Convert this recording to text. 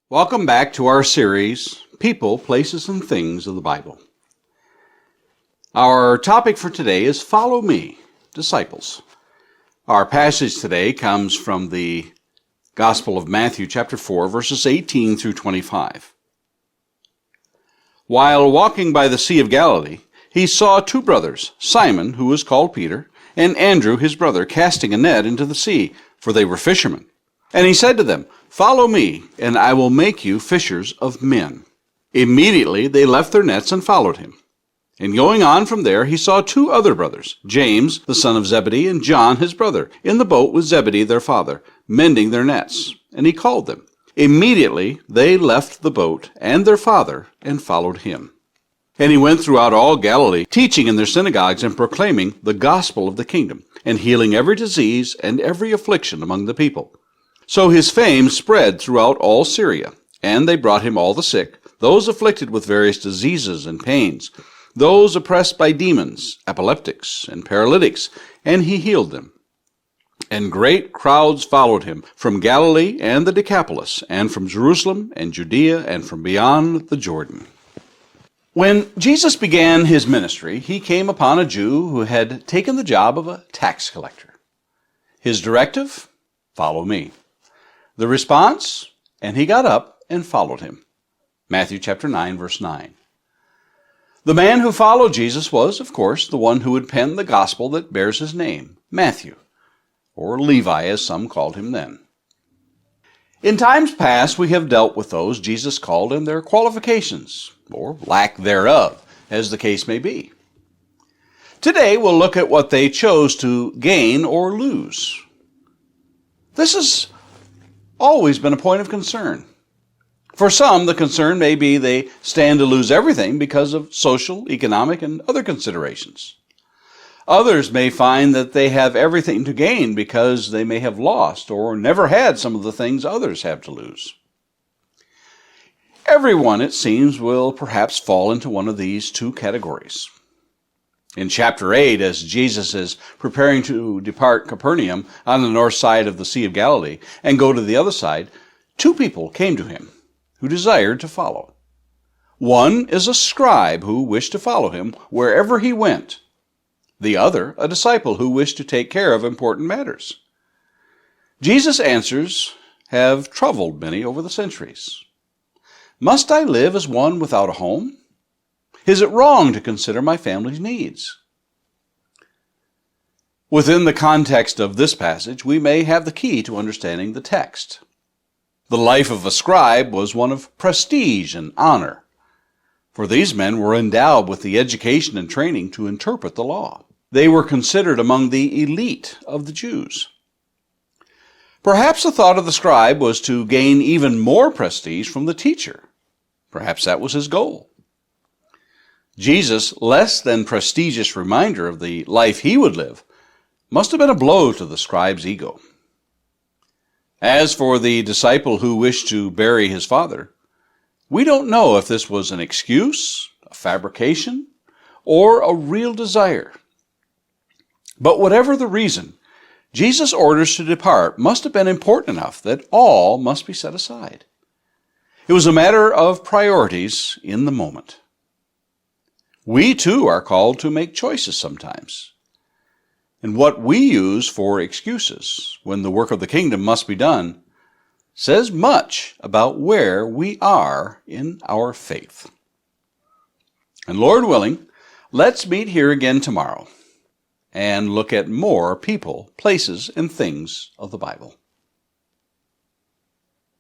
Welcome back to our series, People, Places, and Things of the Bible. Our topic for today is Follow Me, Disciples. Our passage today comes from the Gospel of Matthew, chapter 4, verses 18 through 25. While walking by the Sea of Galilee, he saw two brothers, Simon, who was called Peter, and Andrew, his brother, casting a net into the sea, for they were fishermen. And he said to them, "Follow me, and I will make you fishers of men." Immediately they left their nets and followed him. And going on from there, he saw two other brothers, James, the son of Zebedee, and John, his brother, in the boat with Zebedee, their father, mending their nets. And he called them. Immediately they left the boat and their father and followed him. And he went throughout all Galilee, teaching in their synagogues and proclaiming the gospel of the kingdom, and healing every disease and every affliction among the people. So his fame spread throughout all Syria, and they brought him all the sick, those afflicted with various diseases and pains, those oppressed by demons, epileptics, and paralytics, and he healed them. And great crowds followed him from Galilee and the Decapolis, and from Jerusalem and Judea, and from beyond the Jordan. When Jesus began his ministry, he came upon a Jew who had taken the job of a tax collector. His directive, "Follow me." The response, and he got up and followed him. Matthew chapter 9, verse 9. The man who followed Jesus was, of course, the one who would pen the gospel that bears his name, Matthew, or Levi as some called him then. In times past, we have dealt with those Jesus called and their qualifications, or lack thereof, as the case may be. Today, we'll look at what they chose to gain or lose. This has always been a point of concern. For some, the concern may be they stand to lose everything because of social, economic, and other considerations. Others may find that they have everything to gain because they may have lost or never had some of the things others have to lose. Everyone, it seems, will perhaps fall into one of these two categories. In chapter 8, as Jesus is preparing to depart Capernaum on the north side of the Sea of Galilee and go to the other side, two people came to him who desired to follow. One is a scribe who wished to follow him wherever he went. The other, a disciple who wished to take care of important matters. Jesus' answers have troubled many over the centuries. Must I live as one without a home? Is it wrong to consider my family's needs? Within the context of this passage, we may have the key to understanding the text. The life of a scribe was one of prestige and honor, for these men were endowed with the education and training to interpret the law. They were considered among the elite of the Jews. Perhaps the thought of the scribe was to gain even more prestige from the teacher. Perhaps that was his goal. Jesus' less than prestigious reminder of the life he would live must have been a blow to the scribe's ego. As for the disciple who wished to bury his father, we don't know if this was an excuse, a fabrication, or a real desire. But whatever the reason, Jesus' orders to depart must have been important enough that all must be set aside. It was a matter of priorities in the moment. We too are called to make choices sometimes. And what we use for excuses when the work of the kingdom must be done says much about where we are in our faith. And Lord willing, let's meet here again tomorrow and look at more people, places, and things of the Bible.